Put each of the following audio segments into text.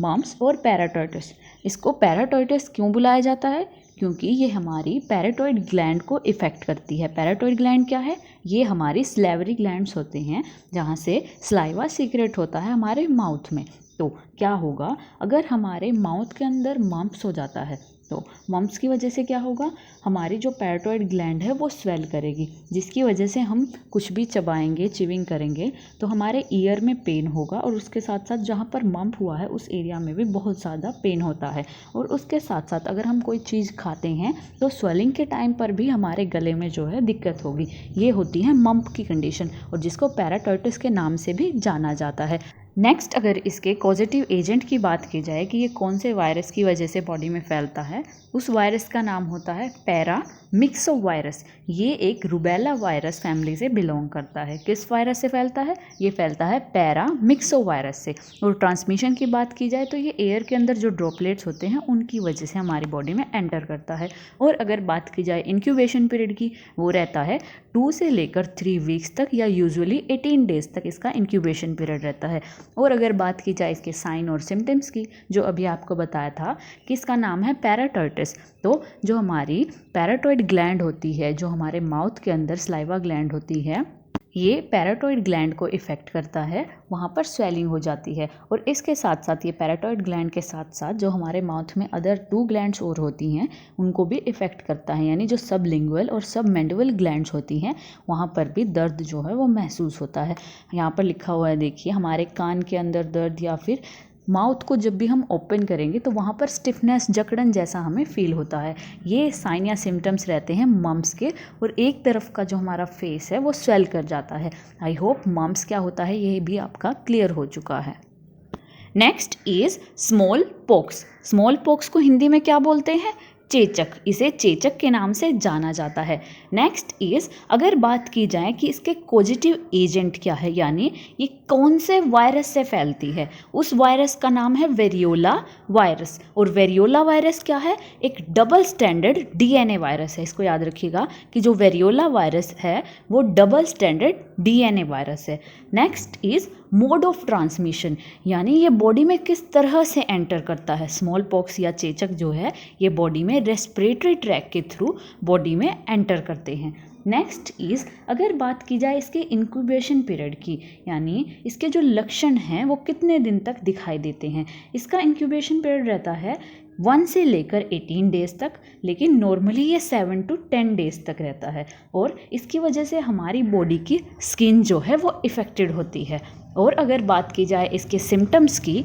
Mumps और पैराटाइटिस। इसको पैराटाइटिस क्यों बुलाया जाता है? क्योंकि ये हमारी पैराटाइड ग्लैंड को इफ़ेक्ट करती है। पैराटाइड ग्लैंड क्या है? ये हमारी सलेवरी ग्लैंड्स होते हैं जहाँ से सलाइवा सीक्रेट होता है हमारे माउथ में। तो क्या होगा अगर हमारे माउथ के अंदर मम्प्स हो जाता है? तो मम्प्स की वजह से क्या होगा, हमारी जो पैराटाइड ग्लैंड है वो स्वेल करेगी, जिसकी वजह से हम कुछ भी चबाएंगे, चिविंग करेंगे तो हमारे ईयर में पेन होगा और उसके साथ साथ जहाँ पर मम्प हुआ है उस एरिया में भी बहुत ज़्यादा पेन होता है। और उसके साथ साथ अगर हम कोई चीज़ खाते हैं तो स्वेलिंग के टाइम पर भी हमारे गले में जो है दिक्कत होगी। ये होती है मम्प की कंडीशन और जिसको पैराटाइटिस के नाम से भी जाना जाता है। नेक्स्ट, अगर इसके कॉजेटिव एजेंट की बात की जाए कि ये कौन से वायरस की वजह से बॉडी में फैलता है, उस वायरस का नाम होता है पैरामिक्सो वायरस। ये एक रूबेला वायरस फैमिली से बिलोंग करता है। किस वायरस से फैलता है? ये फैलता है पैरामिक्सो वायरस से। और ट्रांसमिशन की बात की जाए तो ये एयर के अंदर जो ड्रॉपलेट्स होते हैं उनकी वजह से हमारी बॉडी में एंटर करता है। और अगर बात की जाए इंक्यूबेशन पीरियड की, वो रहता है 2 से लेकर 3 वीक्स तक या यूजुअली 18 डेज तक इसका इंक्यूबेशन पीरियड रहता है। और अगर बात की जाए इसके साइन और सिम्टम्स की, जो अभी आपको बताया था कि इसका नाम है पैराटाइटिस, तो जो हमारी पैराटाइड ग्लैंड होती है, जो हमारे माउथ के अंदर सलाइवा ग्लैंड होती है, ये पैराटाइड ग्लैंड को इफ़ेक्ट करता है, वहाँ पर स्वेलिंग हो जाती है। और इसके साथ साथ ये पैराटाइड ग्लैंड के साथ साथ जो हमारे माउथ में अदर 2 ग्लैंड्स और होती हैं उनको भी इफ़ेक्ट करता है, यानी जो सबलिंगुअल और सबमैंडिबल ग्लैंड्स होती हैं वहाँ पर भी दर्द जो है वो महसूस होता है। यहाँ पर लिखा हुआ है देखिए, हमारे कान के अंदर दर्द या फिर माउथ को जब भी हम ओपन करेंगे तो वहाँ पर स्टिफनेस, जकड़न जैसा हमें फील होता है। ये साइन या सिम्टम्स रहते हैं मम्प्स के। और एक तरफ का जो हमारा फेस है वो स्वेल कर जाता है। आई होप मम्प्स क्या होता है ये भी आपका क्लियर हो चुका है। Next is small pox. Small pox को हिंदी में क्या बोलते हैं? चेचक। इसे चेचक के नाम से जाना जाता है। नेक्स्ट इज, अगर बात की जाए कि इसके कॉजेटिव एजेंट क्या है, यानी ये कौन से वायरस से फैलती है, उस वायरस का नाम है वेरियोला वायरस। और वेरियोला वायरस क्या है? एक डबल स्टैंडर्ड डीएनए वायरस है। इसको याद रखिएगा कि जो वेरियोला वायरस है वो डबल स्टैंडर्ड डीएनए वायरस है। Next is mode of transmission, यानी ये बॉडी में किस तरह से एंटर करता है। स्मॉल पॉक्स या चेचक जो है ये बॉडी में रेस्पिरेटरी ट्रैक के थ्रू बॉडी में एंटर करते हैं। नेक्स्ट इज़, अगर बात की जाए इसके इंक्यूबेशन पीरियड की, यानी इसके जो लक्षण हैं वो कितने दिन तक दिखाई देते हैं। इसका इंक्यूबेशन पीरियड रहता है 1 से लेकर 18 डेज तक, लेकिन नॉर्मली ये 7 to 10 डेज तक रहता है। और इसकी वजह से हमारी बॉडी की स्किन जो है वो इफ़ेक्टेड होती है। और अगर बात की जाए इसके सिम्टम्स की,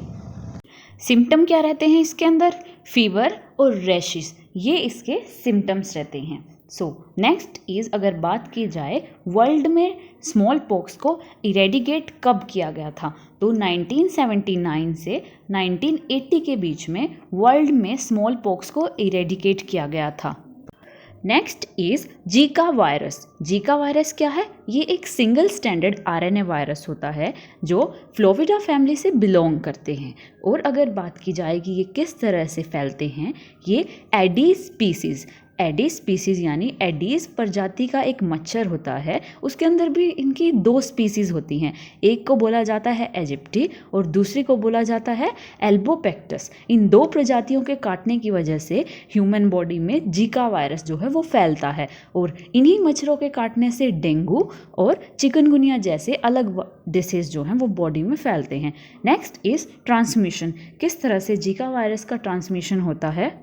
सिम्टम क्या रहते हैं इसके अंदर? फीवर और रैशेस, ये इसके सिम्टम्स रहते हैं। सो नेक्स्ट इज़, अगर बात की जाए वर्ल्ड में स्मॉल पॉक्स को इरेडिकेट कब किया गया था, तो 1979 से 1980 के बीच में वर्ल्ड में स्मॉल पॉक्स को इरेडिकेट किया गया था। Next is Zika virus. Zika virus क्या है? ये एक सिंगल स्टैंडर्ड आरएनए वायरस होता है जो फ्लोविडा फैमिली से बिलोंग करते हैं। और अगर बात की जाए कि ये किस तरह से फैलते हैं, ये एडीज स्पीसीज़ यानी एडीज प्रजाति का एक मच्छर होता है, उसके अंदर भी इनकी 2 स्पीसीज़ होती हैं। एक को बोला जाता है एजिप्टी और दूसरी को बोला जाता है एल्बोपेक्टस। इन 2 प्रजातियों के काटने की वजह से ह्यूमन बॉडी में जीका वायरस जो है वो फैलता है। और इन्हीं मच्छरों के काटने से डेंगू और चिकनगुनिया जैसे अलग डिसीज़ जो हैं वो बॉडी में फैलते हैं। Next is transmission. किस तरह से जीका वायरस का ट्रांसमिशन होता है?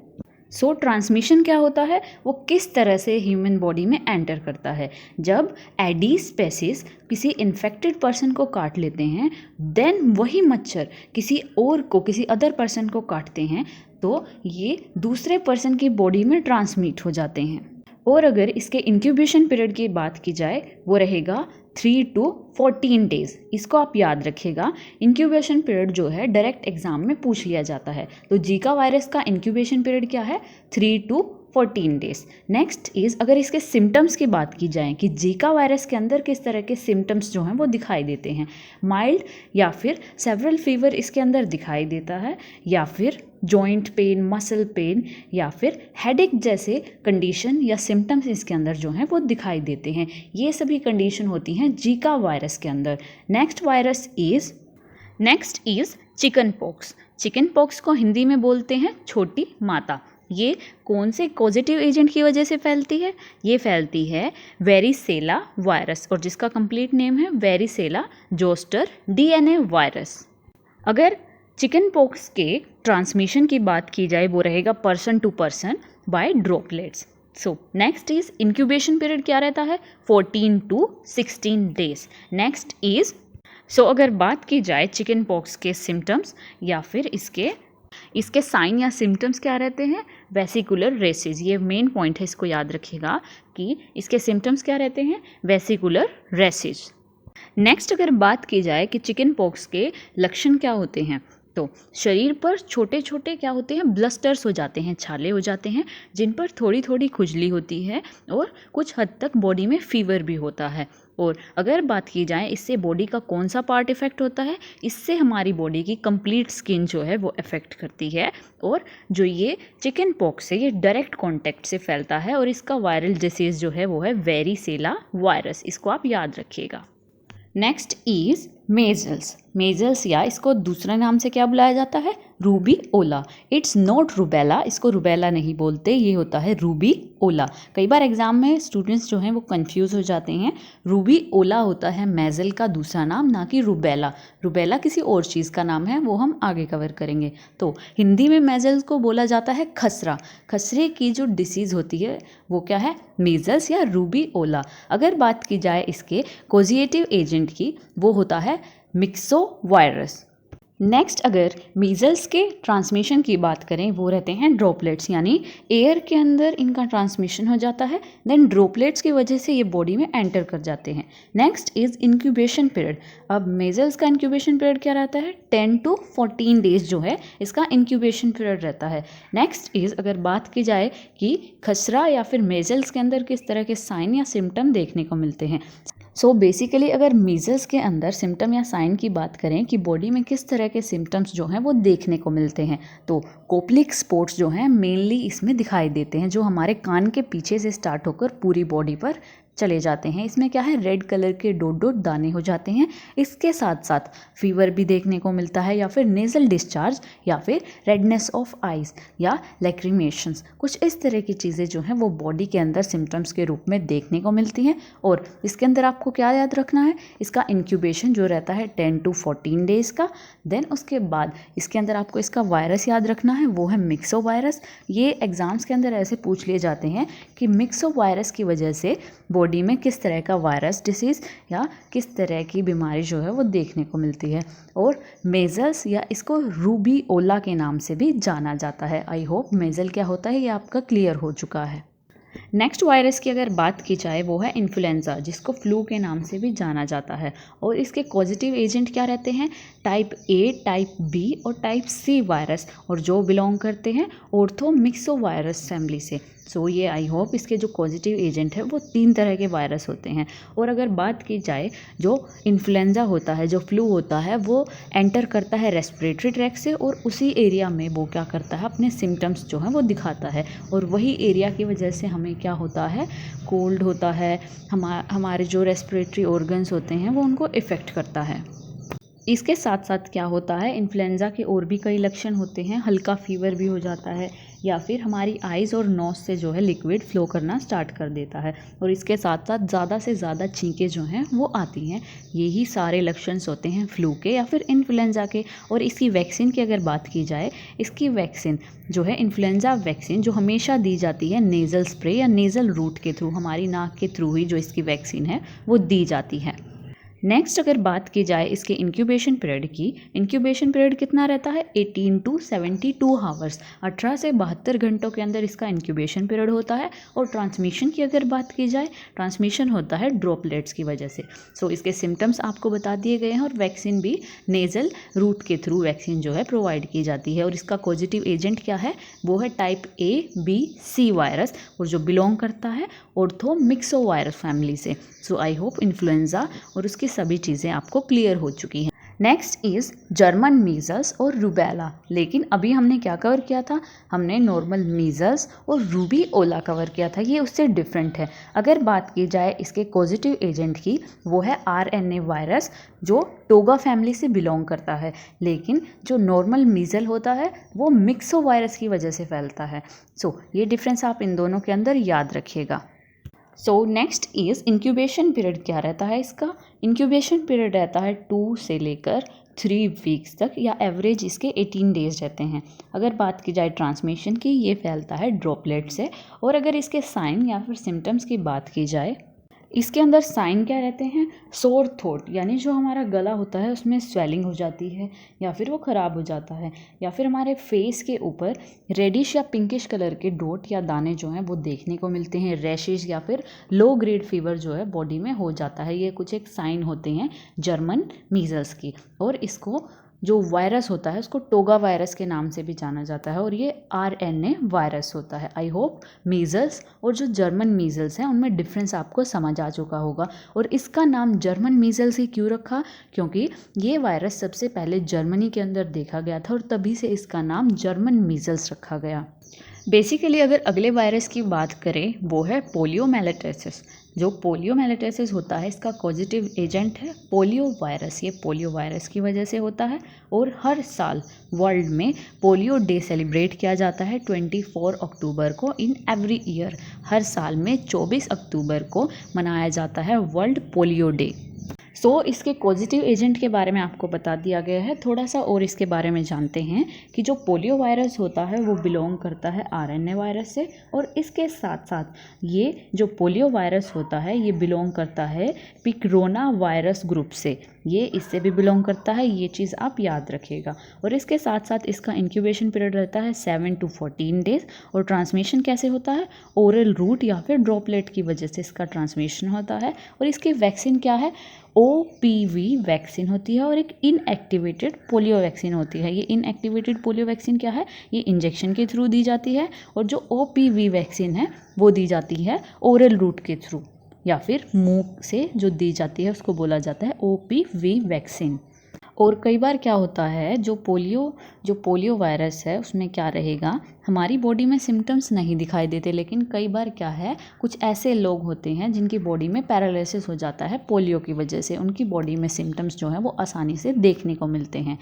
सो ट्रांसमिशन क्या होता है, वो किस तरह से ह्यूमन बॉडी में एंटर करता है। जब एडीज स्पेसीज किसी इन्फेक्टेड पर्सन को काट लेते हैं, देन वही मच्छर किसी अदर पर्सन को काटते हैं, तो ये दूसरे पर्सन की बॉडी में ट्रांसमिट हो जाते हैं। और अगर इसके इंक्यूबेशन पीरियड की बात की जाए, वो रहेगा 3 to 14 डेज। इसको आप याद रखिएगा। इंक्यूबेशन पीरियड जो है डायरेक्ट एग्जाम में पूछ लिया जाता है। तो जीका वायरस का इंक्यूबेशन पीरियड क्या है? 3 to 14 डेज। नेक्स्ट इज़, अगर इसके सिम्टम्स की बात की जाए कि जीका वायरस के अंदर किस तरह के सिम्टम्स जो हैं वो दिखाई देते हैं। माइल्ड या फिर सेवरल फीवर इसके अंदर दिखाई देता है, या फिर जॉइंट पेन, मसल पेन, या फिर हेडेक जैसे कंडीशन या सिम्टम्स इसके अंदर जो हैं वो दिखाई देते हैं। ये सभी कंडीशन होती हैं जीका वायरस के अंदर। Next is chicken pox. Chicken pox को हिंदी में बोलते हैं छोटी माता। ये कौन से कॉजेटिव एजेंट की वजह से फैलती है? ये फैलती है वेरिसेला वायरस, और जिसका कंप्लीट नेम है वेरिसेला जोस्टर डीएनए वायरस। अगर चिकन पॉक्स के ट्रांसमिशन की बात की जाए वो रहेगा person to person by droplets. So next is incubation period क्या रहता है? 14 टू 16 डेज। नेक्स्ट इज अगर बात की जाए चिकन पॉक्स के सिम्टम्स या फिर इसके साइन या सिम्टम्स क्या रहते हैं? Vesicular rashes. ये मेन पॉइंट है, इसको याद रखिएगा कि इसके सिम्टम्स क्या रहते हैं? Vesicular races. नेक्स्ट अगर बात की जाए कि चिकन पॉक्स के लक्षण क्या होते हैं, तो शरीर पर छोटे छोटे क्या होते हैं? ब्लस्टर्स हो जाते हैं, छाले हो जाते हैं, जिन पर थोड़ी थोड़ी खुजली होती है और कुछ हद तक बॉडी में फीवर भी होता है। और अगर बात की जाए इससे बॉडी का कौन सा पार्ट इफ़ेक्ट होता है, इससे हमारी बॉडी की कंप्लीट स्किन जो है वो इफ़ेक्ट करती है। और जो ये चिकन पॉक्स है ये डायरेक्ट कॉन्टैक्ट से फैलता है, और इसका वायरल डिसीज़ जो है वो है वेरिसेला वायरस। इसको आप याद रखिएगा। Next is measles. मेजल्स या इसको दूसरा नाम से क्या बुलाया जाता है? रूबीओला। इट्स नॉट रूबेला, इसको रूबेला नहीं बोलते, ये होता है रूबीओला। कई बार एग्जाम में स्टूडेंट्स जो हैं वो कंफ्यूज हो जाते हैं। रूबीओला होता है मेजल का दूसरा नाम, ना कि रूबेला। रूबेला किसी और चीज़ का नाम है, वो हम आगे कवर करेंगे। तो हिंदी में मेजल्स को बोला जाता है खसरा। खसरे की जो डिसीज़ होती है वो क्या है? मीजल्स या रूबीओला। अगर बात की जाए इसके कॉजेटिव एजेंट की, वो होता है मिक्सो वायरस। नेक्स्ट अगर मीजल्स के ट्रांसमिशन की बात करें, वो रहते हैं ड्रॉपलेट्स, यानी एयर के अंदर इनका ट्रांसमिशन हो जाता है, देन ड्रॉपलेट्स की वजह से ये बॉडी में एंटर कर जाते हैं। Next is incubation period. अब मीजल्स का इंक्यूबेशन पीरियड क्या रहता है? 10 to 14 डेज जो है इसका इंक्यूबेशन पीरियड रहता है। नेक्स्ट इज अगर बात की जाए कि खसरा या फिर मीजल्स के अंदर किस तरह के साइन या सिम्टम देखने को मिलते हैं। बेसिकली अगर मीजल्स के अंदर सिम्टम या साइन की बात करें कि बॉडी में किस तरह के सिम्टम्स जो हैं वो देखने को मिलते हैं, तो कोप्लिक स्पॉट्स जो हैं मेनली इसमें दिखाई देते हैं, जो हमारे कान के पीछे से स्टार्ट होकर पूरी बॉडी पर चले जाते हैं। इसमें क्या है? रेड कलर के डॉट डॉट दाने हो जाते हैं। इसके साथ साथ फीवर भी देखने को मिलता है, या फिर नेज़ल डिस्चार्ज, या फिर रेडनेस ऑफ आइज़ या लैक्रिमेशंस। कुछ इस तरह की चीज़ें जो हैं वो बॉडी के अंदर सिम्टम्स के रूप में देखने को मिलती हैं। और इसके अंदर आपको क्या याद रखना है? इसका इंक्यूबेशन जो रहता है 10 to 14 डेज़ का। देन उसके बाद इसके अंदर आपको इसका वायरस याद रखना है, वो है मिक्सो वायरस। ये एग्ज़ाम्स के अंदर ऐसे पूछ लिए जाते हैं कि मिक्सो वायरस की वजह से बॉडी में किस तरह का वायरस डिसीज़ या किस तरह की बीमारी जो है वो देखने को मिलती है। और मेजल्स या इसको रूबीओला के नाम से भी जाना जाता है। आई होप मेजल क्या होता है ये आपका क्लियर हो चुका है। नेक्स्ट वायरस की अगर बात की जाए वो है इन्फ्लुएंजा, जिसको फ्लू के नाम से भी जाना जाता है। और इसके पॉजिटिव एजेंट क्या रहते हैं? टाइप ए, टाइप बी और टाइप सी वायरस, और जो बिलोंग करते हैं ऑर्थोमिक्सो वायरस फैमिली से। ये आई होप इसके जो पॉजिटिव एजेंट है वो 3 तरह के वायरस होते हैं। और अगर बात की जाए जो इन्फ्लुएंजा होता है, जो फ्लू होता है, वो एंटर करता है रेस्पिरेटरी ट्रैक से, और उसी एरिया में वो क्या करता है? अपने सिम्टम्स जो हैं वो दिखाता है, और वही एरिया की वजह से हमें क्या होता है? कोल्ड होता है, हमारे जो रेस्पिरेटरी ऑर्गन्स होते हैं वो उनको इफ़ेक्ट करता है। इसके साथ साथ क्या होता है? इन्फ्लुएंजा के और भी कई लक्षण होते हैं। हल्का फीवर भी हो जाता है, या फिर हमारी आइज़ और नोज़ से जो है लिक्विड फ्लो करना स्टार्ट कर देता है, और इसके साथ साथ ज़्यादा से ज़्यादा छींकें जो हैं वो आती हैं। यही सारे लक्षण होते हैं फ्लू के या फिर इन्फ्लुएंजा के। और इसकी वैक्सीन की अगर बात की जाए, इसकी वैक्सीन जो है इन्फ्लुएंजा वैक्सीन जो हमेशा दी जाती है नेज़ल स्प्रे या नेज़ल रूट के थ्रू, हमारी नाक के थ्रू ही जो इसकी वैक्सीन है वो दी जाती है। नेक्स्ट अगर बात की जाए इसके इंक्यूबेशन पीरियड की, इंक्यूबेशन पीरियड कितना रहता है? 18 to 72 आवर्स, 18 से 72 घंटों के अंदर इसका इंक्यूबेशन पीरियड होता है। और ट्रांसमिशन की अगर बात की जाए, ट्रांसमिशन होता है ड्रॉपलेट्स की वजह से। इसके सिम्टम्स आपको बता दिए गए हैं, और वैक्सीन भी नेज़ल रूट के थ्रू वैक्सीन जो है प्रोवाइड की जाती है। और इसका पॉजिटिव एजेंट क्या है? वो है type A, B, C virus, और जो बिलोंग करता है ऑर्थोमिक्सो वायरस फैमिली से। आई होप इन्फ्लुएंजा और उसकी सभी चीज़ें आपको क्लियर हो चुकी हैं। नेक्स्ट इज़ जर्मन मीज़ल्स और रूबेला। लेकिन अभी हमने क्या कवर किया था, हमने नॉर्मल मीज़ल्स और रूबीओला कवर किया था, ये उससे डिफरेंट है। अगर बात की जाए इसके कॉजेटिव एजेंट की, वो है आरएनए वायरस जो टोगा फैमिली से बिलोंग करता है। लेकिन जो नॉर्मल मीज़ल होता है वो मिक्सो वायरस की वजह से फैलता है। सो ये डिफरेंस आप इन दोनों के अंदर याद रखिएगा। सो नेक्स्ट इज़ इंक्यूबेशन पीरियड क्या रहता है इसका। इंक्यूबेशन पीरियड रहता है 2 से लेकर 3 वीक्स तक, या एवरेज इसके 18 डेज रहते हैं। अगर बात की जाए ट्रांसमिशन की, ये फैलता है ड्रॉपलेट से। और अगर इसके साइन या फिर सिम्टम्स की बात की जाए, इसके अंदर साइन क्या रहते हैं, सोर थ्रोट, यानी जो हमारा गला होता है उसमें स्वेलिंग हो जाती है या फिर वो ख़राब हो जाता है, या फिर हमारे फेस के ऊपर रेडिश या पिंकिश कलर के डॉट या दाने जो हैं वो देखने को मिलते हैं, रैशेज या फिर लो ग्रेड फीवर जो है बॉडी में हो जाता है। ये कुछ एक साइन होते हैं जर्मन मीज़ल्स की। और इसको जो वायरस होता है उसको टोगा वायरस के नाम से भी जाना जाता है, और ये आरएनए वायरस होता है। आई होप मीज़ल्स और जो जर्मन मीज़ल्स हैं उनमें डिफरेंस आपको समझ आ चुका होगा। और इसका नाम जर्मन मीज़ल्स ही क्यों रखा, क्योंकि ये वायरस सबसे पहले जर्मनी के अंदर देखा गया था और तभी से इसका नाम जर्मन मीज़ल्स रखा गया। बेसिकली अगर अगले वायरस की बात करें, वो है पोलियोमाइलिटिस। जो पोलियोमाइलिटिस होता है इसका पॉजिटिव एजेंट है पोलियो वायरस। ये पोलियो वायरस की वजह से होता है। और हर साल वर्ल्ड में पोलियो डे सेलिब्रेट किया जाता है 24 अक्टूबर को इन एवरी ईयर। हर साल में 24 अक्टूबर को मनाया जाता है वर्ल्ड पोलियो डे। सो इसके पॉजिटिव एजेंट के बारे में आपको बता दिया गया है। थोड़ा सा और इसके बारे में जानते हैं कि जो पोलियो वायरस होता है वो बिलोंग करता है आरएनए वायरस से, और इसके साथ साथ ये जो पोलियो वायरस होता है ये बिलोंग करता है पिकरोना वायरस ग्रुप से। ये इससे भी बिलोंग करता है, ये चीज़ आप याद रखिएगा। और इसके साथ साथ इसका इंक्यूबेशन पीरियड रहता है 7 to 14 डेज। और ट्रांसमिशन कैसे होता है, ओरल रूट या फिर ड्रॉपलेट की वजह से इसका ट्रांसमिशन होता है। और इसकी वैक्सीन क्या है, OPV वैक्सीन होती है, और एक इनएक्टिवेटेड पोलियो वैक्सीन होती है। ये इनएक्टिवेटेड पोलियो वैक्सीन क्या है, ये इंजेक्शन के थ्रू दी जाती है। और जो OPV वैक्सीन है वो दी जाती है ओरल रूट के थ्रू, या फिर मुंह से जो दी जाती है उसको बोला जाता है OPV वैक्सीन। और कई बार क्या होता है, जो पोलियो वायरस है उसमें क्या रहेगा, हमारी बॉडी में सिम्टम्स नहीं दिखाई देते, लेकिन कई बार क्या है, कुछ ऐसे लोग होते हैं जिनकी बॉडी में पैरालिसिस हो जाता है पोलियो की वजह से। उनकी बॉडी में सिम्टम्स जो हैं वो आसानी से देखने को मिलते हैं।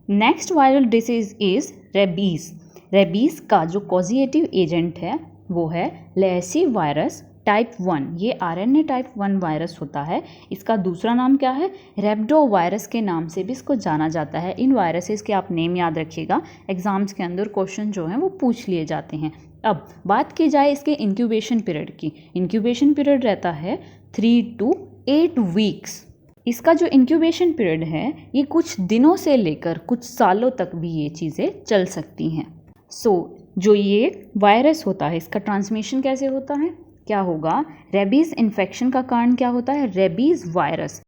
Next viral disease is rabies. Rabies का जो कॉजेटिव एजेंट है वो है लेसी वायरस टाइप 1। ये आरएनए टाइप 1 वायरस होता है। इसका दूसरा नाम क्या है, रेब्डो वायरस के नाम से भी इसको जाना जाता है। इन वायरसेस के आप नेम याद रखिएगा, एग्जाम्स के अंदर क्वेश्चन जो हैं वो पूछ लिए जाते हैं। अब बात की जाए इसके इंक्यूबेशन पीरियड की। इंक्यूबेशन पीरियड रहता है 3 to 8 वीक्स। इसका जो इंक्यूबेशन पीरियड है ये कुछ दिनों से लेकर कुछ सालों तक भी ये चीज़ें चल सकती हैं। जो ये वायरस होता है इसका ट्रांसमिशन कैसे होता है, क्या होगा, रेबीज़ इन्फेक्शन का कारण क्या होता है, रेबीज़ वायरस।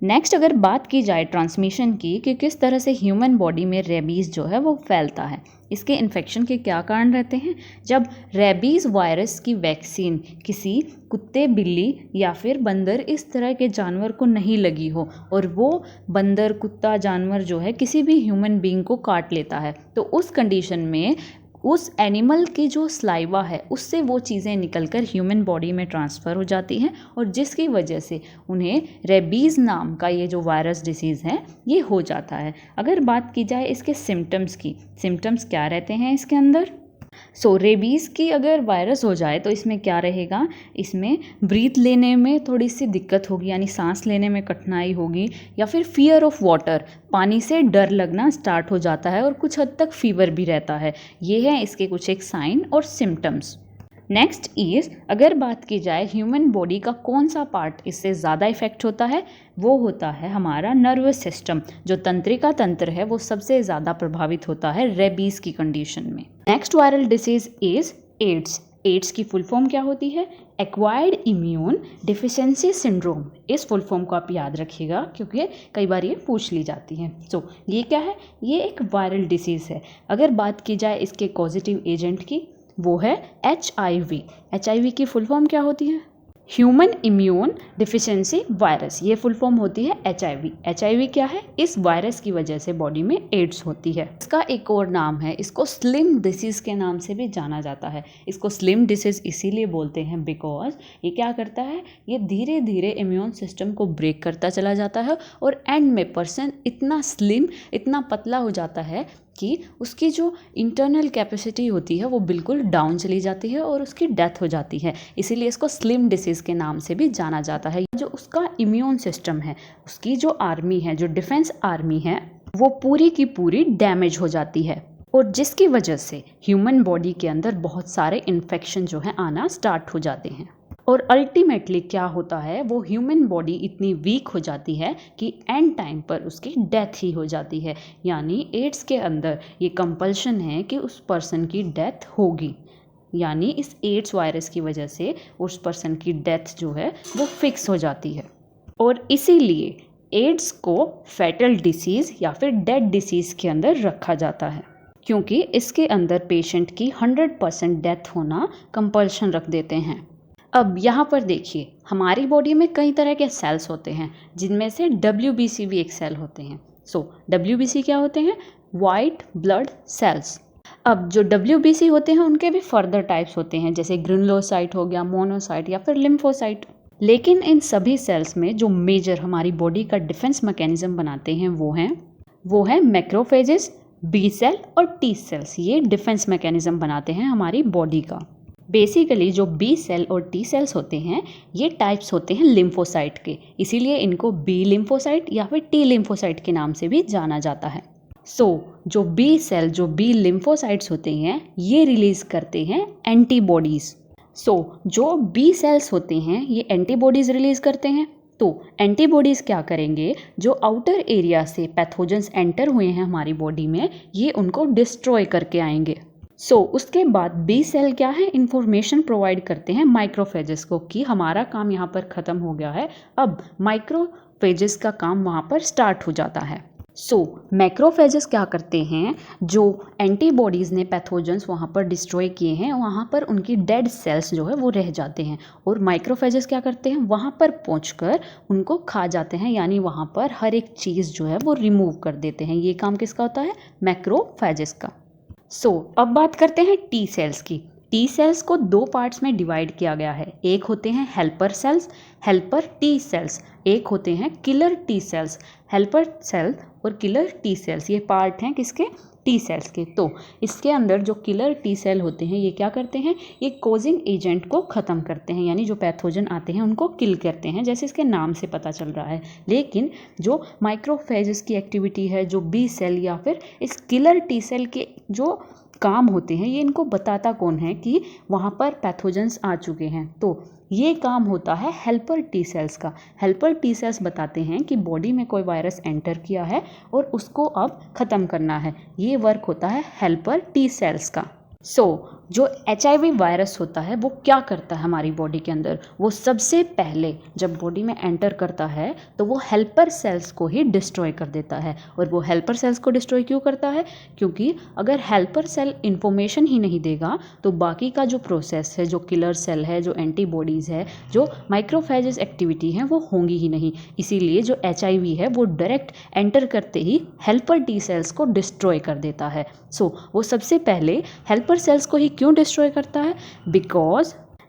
नेक्स्ट अगर बात की जाए ट्रांसमिशन की कि किस तरह से ह्यूमन बॉडी में रेबीज़ जो है वो फैलता है, इसके इन्फेक्शन के क्या कारण रहते हैं। जब रेबीज़ वायरस की वैक्सीन किसी कुत्ते, बिल्ली या फिर बंदर इस तरह के जानवर को नहीं लगी हो, और वो बंदर, कुत्ता, जानवर जो है किसी भी ह्यूमन बीइंग को काट लेता है, तो उस कंडीशन में उस एनिमल की जो स्लाइवा है उससे वो चीज़ें निकलकर ह्यूमन बॉडी में ट्रांसफ़र हो जाती हैं, और जिसकी वजह से उन्हें रेबीज़ नाम का ये जो वायरस डिसीज़ है ये हो जाता है। अगर बात की जाए इसके सिम्टम्स की, सिम्टम्स क्या रहते हैं इसके अंदर। रेबीज़ की अगर वायरस हो जाए तो इसमें क्या रहेगा, इसमें ब्रीथ लेने में थोड़ी सी दिक्कत होगी, यानी सांस लेने में कठिनाई होगी, या फिर फियर ऑफ वाटर, पानी से डर लगना स्टार्ट हो जाता है, और कुछ हद तक फीवर भी रहता है। ये है इसके कुछ एक साइन और सिम्टम्स। नेक्स्ट अगर बात की जाए ह्यूमन बॉडी का कौन सा पार्ट इससे ज़्यादा इफेक्ट होता है, वो होता है हमारा नर्वस सिस्टम। जो तंत्रिका तंत्र है वो सबसे ज़्यादा प्रभावित होता है रेबीज़ की कंडीशन में। Next viral disease is AIDS. AIDS की फुल फॉर्म क्या होती है, एक्वायर्ड इम्यून डिफिशिएंसी सिंड्रोम। इस फुल फॉर्म को आप याद रखिएगा क्योंकि कई बार ये पूछ ली जाती है। ये क्या है, ये एक वायरल डिसीज़ है। अगर बात की जाए इसके कॉजेटिव एजेंट की, वो है HIV। HIV की फुल फॉर्म क्या होती है, ह्यूमन इम्यून डिफिशिएंसी वायरस, ये फुल फॉर्म होती है HIV। HIV क्या है? इस वायरस की वजह से बॉडी में एड्स होती है। इसका एक और नाम है, इसको स्लिम डिसीज़ के नाम से भी जाना जाता है। इसको स्लिम डिसीज़ इसीलिए बोलते हैं बिकॉज ये क्या करता है, ये धीरे धीरे इम्यून सिस्टम को ब्रेक करता चला जाता है और एंड में पर्सन इतना स्लिम, इतना पतला हो जाता है कि उसकी जो इंटरनल कैपेसिटी होती है वो बिल्कुल डाउन चली जाती है और उसकी डेथ हो जाती है। इसीलिए इसको स्लिम डिसीज़ के नाम से भी जाना जाता है। जो उसका इम्यून सिस्टम है, उसकी जो आर्मी है, जो डिफेंस आर्मी है, वो पूरी की पूरी डैमेज हो जाती है और जिसकी वजह से ह्यूमन बॉडी के अंदर बहुत सारे इन्फेक्शन जो है आना स्टार्ट हो जाते हैं। और अल्टीमेटली क्या होता है, वो ह्यूमन बॉडी इतनी वीक हो जाती है कि एंड टाइम पर उसकी डेथ ही हो जाती है। यानी एड्स के अंदर ये कंपल्शन है कि उस पर्सन की डेथ होगी, यानी इस एड्स वायरस की वजह से उस पर्सन की डेथ जो है वो फिक्स हो जाती है। और इसीलिए एड्स को फैटल डिसीज़ या फिर डेड डिसीज़ के अंदर रखा जाता है, क्योंकि इसके अंदर पेशेंट की 100% डेथ होना कंपल्शन रख देते हैं। अब यहाँ पर देखिए, हमारी बॉडी में कई तरह के सेल्स होते हैं, जिनमें से WBC भी एक सेल होते हैं। WBC क्या होते हैं? White blood cells. अब जो WBC होते हैं उनके भी फर्दर टाइप्स होते हैं, जैसे ग्रेनुलोसाइट हो गया, मोनोसाइट या फिर लिम्फोसाइट। लेकिन इन सभी सेल्स में जो मेजर हमारी बॉडी का डिफेंस मैकेनिज्म बनाते हैं वो हैं मैक्रोफेजेस, B सेल और T सेल्स। ये डिफेंस मैकेनिज्म बनाते हैं हमारी बॉडी का। बेसिकली जो B सेल और T सेल्स होते हैं ये टाइप्स होते हैं लिम्फोसाइट के, इसीलिए इनको B लिम्फोसाइट या फिर T लिम्फोसाइट के नाम से भी जाना जाता है। जो B सेल, जो B लिम्फोसाइट्स होते हैं, ये रिलीज करते हैं एंटीबॉडीज़। जो B सेल्स होते हैं ये एंटीबॉडीज़ रिलीज करते हैं। तो एंटीबॉडीज़ क्या करेंगे, जो आउटर एरिया से पैथोजेंस एंटर हुए हैं हमारी बॉडी में, ये उनको डिस्ट्रॉय करके आएंगे। उसके बाद B सेल क्या है, इंफॉर्मेशन प्रोवाइड करते हैं माइक्रोफेजेस को कि हमारा काम यहाँ पर ख़त्म हो गया है, अब माइक्रोफेजेस का काम वहाँ पर स्टार्ट हो जाता है। मैक्रोफेजेस क्या करते हैं, जो एंटीबॉडीज़ ने पैथोजेंस वहाँ पर डिस्ट्रॉय किए हैं, वहाँ पर उनकी डेड सेल्स जो है वो रह जाते हैं और माइक्रोफेजेस क्या करते हैं, वहाँ पर पहुँचकर उनको खा जाते हैं, यानी वहाँ पर हर एक चीज़ जो है वो रिमूव कर देते हैं। ये काम किसका होता है? मैक्रोफेजेस का। अब बात करते हैं टी सेल्स की। टी सेल्स को दो पार्ट्स में डिवाइड किया गया है। एक होते हैं helper cells, helper T cells. एक होते हैं killer T cells. Helper cell और किलर टी सेल्स ये पार्ट हैं किसके? टी सेल्स के। तो इसके अंदर जो किलर टी सेल होते हैं ये क्या करते हैं, ये कोजिंग एजेंट को ख़त्म करते हैं, यानी जो पैथोजन आते हैं उनको किल करते हैं, जैसे इसके नाम से पता चल रहा है। लेकिन जो माइक्रोफेजेस की एक्टिविटी है, जो बी सेल या फिर इस किलर टी सेल के जो काम होते हैं, ये इनको बताता कौन है कि वहाँ पर पैथोजेंस आ चुके हैं। तो ये काम होता है हेल्पर टी सेल्स का। हेल्पर टी सेल्स बताते हैं कि बॉडी में कोई वायरस एंटर किया है और उसको अब ख़त्म करना है। ये वर्क होता है हेल्पर टी सेल्स का। जो HIV वायरस होता है वो क्या करता है हमारी बॉडी के अंदर, वो सबसे पहले जब बॉडी में एंटर करता है तो वो हेल्पर सेल्स को ही डिस्ट्रॉय कर देता है। और वो हेल्पर सेल्स को डिस्ट्रॉय क्यों करता है? क्योंकि अगर हेल्पर सेल इन्फॉर्मेशन ही नहीं देगा तो बाकी का जो प्रोसेस है, जो किलर सेल है, जो एंटीबॉडीज़ है, जो माइक्रोफेजेस एक्टिविटी है, वो होंगी ही नहीं। इसीलिए जो HIV है वो डायरेक्ट एंटर करते ही हेल्पर टी सेल्स को डिस्ट्रॉय कर देता है। वो सबसे पहले हेल्पर सेल्स को ही क्यों डिस्ट्रॉय करता है?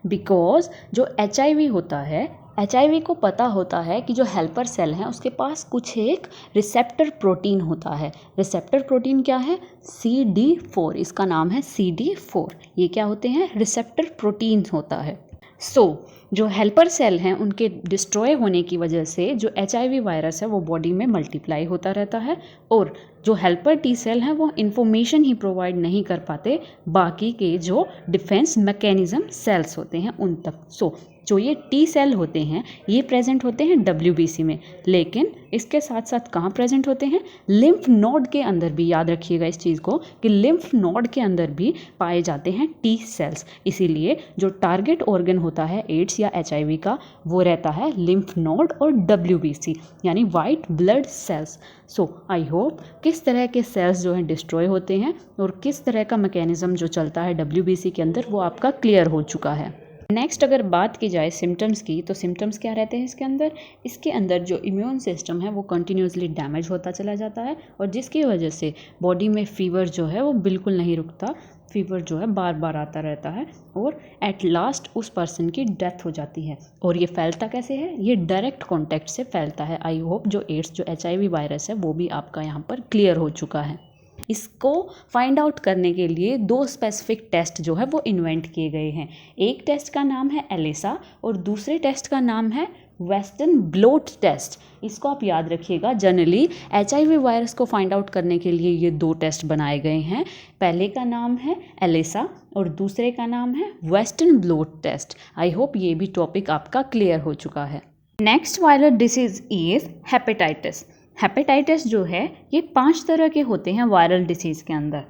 बिकॉज जो HIV होता है, HIV को पता होता है कि जो हेल्पर सेल है उसके पास कुछ एक रिसेप्टर प्रोटीन होता है। रिसेप्टर प्रोटीन क्या है? CD4, इसका नाम है CD4। ये क्या होते हैं? रिसेप्टर प्रोटीन होता है। जो हेल्पर सेल हैं उनके डिस्ट्रॉय होने की वजह से जो HIV वायरस है वो बॉडी में मल्टीप्लाई होता रहता है और जो हेल्पर टी सेल हैं वो इन्फॉर्मेशन ही प्रोवाइड नहीं कर पाते बाकी के जो डिफेंस मैकेनिज्म सेल्स होते हैं उन तक। जो ये टी सेल होते हैं ये प्रेजेंट होते हैं WBC में, लेकिन इसके साथ साथ कहाँ प्रेजेंट होते हैं? लिम्फ नोड के अंदर भी। याद रखिएगा इस चीज़ को कि लिम्फ नोड के अंदर भी पाए जाते हैं टी सेल्स। इसीलिए जो टारगेट ऑर्गन होता है एड्स या HIV का वो रहता है लिम्फ नोड और WBC यानी white blood cells. I hope किस तरह के सेल्स जो हैं डिस्ट्रॉय होते हैं और किस तरह का मैकेनिज्म जो चलता है WBC के अंदर वो आपका क्लियर हो चुका है। नेक्स्ट अगर बात की जाए सिम्टम्स की, तो सिम्टम्स क्या रहते हैं इसके अंदर जो इम्यून सिस्टम है वो कंटिन्यूसली डैमेज होता चला जाता है, और जिसकी वजह से बॉडी में फीवर जो है वो बिल्कुल नहीं रुकता, फीवर जो है बार बार आता रहता है, और एट लास्ट उस पर्सन की डेथ हो जाती है। और ये फैलता कैसे है? ये डायरेक्ट कॉन्टैक्ट से फैलता है। आई होप जो एड्स जो HIV वायरस है वो भी आपका यहाँ पर क्लियर हो चुका है। इसको फाइंड आउट करने के लिए 2 स्पेसिफिक टेस्ट जो है वो इन्वेंट किए गए हैं। एक टेस्ट का नाम है एलिसा और दूसरे टेस्ट का नाम है वेस्टर्न ब्लोट टेस्ट। इसको आप याद रखिएगा। जनरली HIV वायरस को फाइंड आउट करने के लिए ये 2 टेस्ट बनाए गए हैं। पहले का नाम है एलिसा और दूसरे का नाम है western blot test. I hope ये भी टॉपिक आपका क्लियर हो चुका है। Next viral disease is hepatitis. Hepatitis जो है ये 5 तरह के होते हैं वायरल डिसीज़ के अंदर।